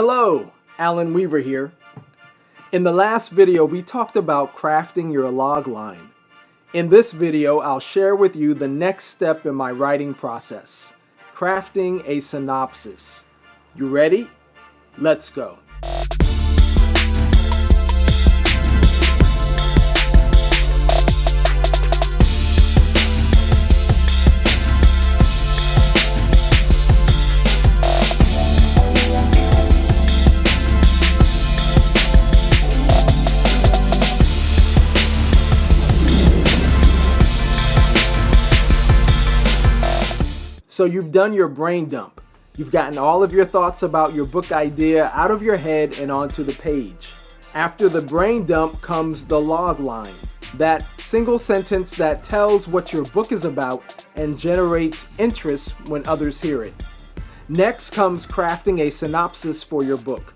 Hello, Alan Weaver here. In the last video, we talked about crafting your log line. In this video, I'll share with you the next step in my writing process, crafting a synopsis. You ready? Let's go. So you've done your brain dump. You've gotten all of your thoughts about your book idea out of your head and onto the page. After the brain dump comes the log line, that single sentence that tells what your book is about and generates interest when others hear it. Next comes crafting a synopsis for your book.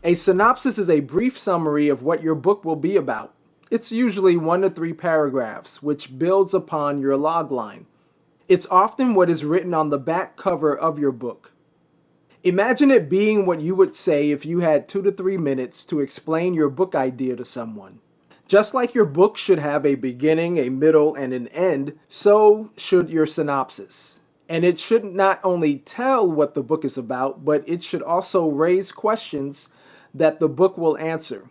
A synopsis is a brief summary of what your book will be about. It's usually 1 to 3 paragraphs, which builds upon your log line. It's often what is written on the back cover of your book. Imagine it being what you would say if you had 2 to 3 minutes to explain your book idea to someone. Just like your book should have a beginning, a middle, and an end, so should your synopsis. And it should not only tell what the book is about, but it should also raise questions that the book will answer.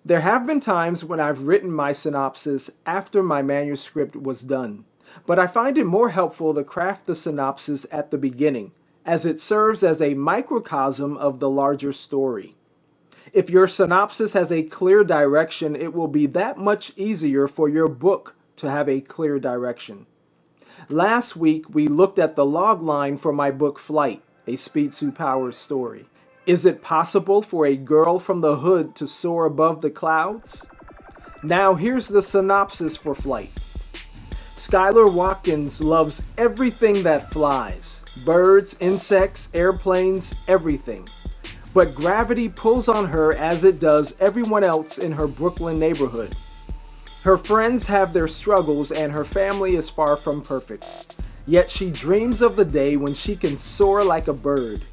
There have been times when I've written my synopsis after my manuscript was done. But I find it more helpful to craft the synopsis at the beginning, as it serves as a microcosm of the larger story. If your synopsis has a clear direction, it will be that much easier for your book to have a clear direction. Last week, we looked at the log line for my book Flight, a Speedsuit power story. Is it possible for a girl from the hood to soar above the clouds? Now here's the synopsis for Flight. Skylar Watkins loves everything that flies. Birds, insects, airplanes, everything. But gravity pulls on her as it does everyone else in her Brooklyn neighborhood. Her friends have their struggles and her family is far from perfect. Yet she dreams of the day when she can soar like a bird.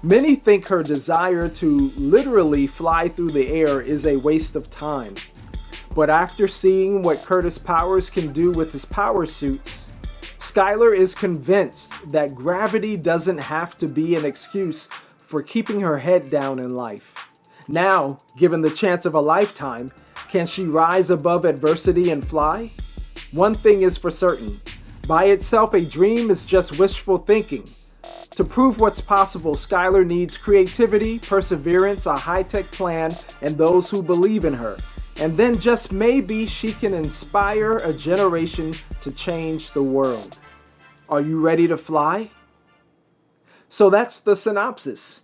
Many think her desire to literally fly through the air is a waste of time. But after seeing what Curtis Powers can do with his power suits, Skylar is convinced that gravity doesn't have to be an excuse for keeping her head down in life. Now, given the chance of a lifetime, can she rise above adversity and fly? One thing is for certain, by itself a dream is just wishful thinking. To prove what's possible, Skylar needs creativity, perseverance, a high-tech plan, and those who believe in her. And then just maybe she can inspire a generation to change the world. Are you ready to fly? So that's the synopsis.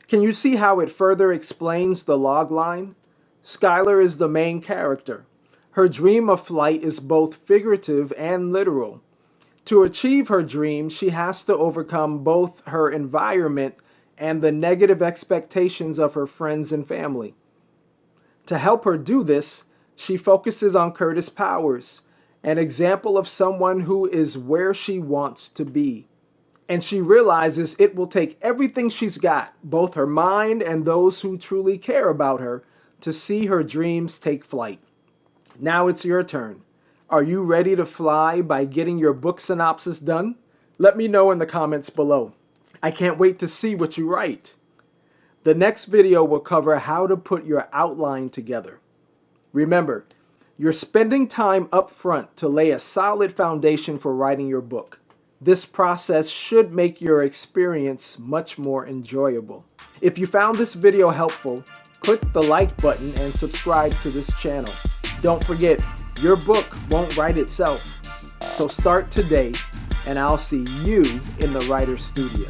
Can you see how it further explains the log line? Skylar is the main character. Her dream of flight is both figurative and literal. To achieve her dream, she has to overcome both her environment and the negative expectations of her friends and family. To help her do this, she focuses on Curtis Powers, an example of someone who is where she wants to be. And she realizes it will take everything she's got, both her mind and those who truly care about her, to see her dreams take flight. Now it's your turn. Are you ready to fly by getting your book synopsis done? Let me know in the comments below. I can't wait to see what you write. The next video will cover how to put your outline together. Remember, you're spending time up front to lay a solid foundation for writing your book. This process should make your experience much more enjoyable. If you found this video helpful, click the like button and subscribe to this channel. Don't forget, your book won't write itself. So start today, and I'll see you in the writer studio.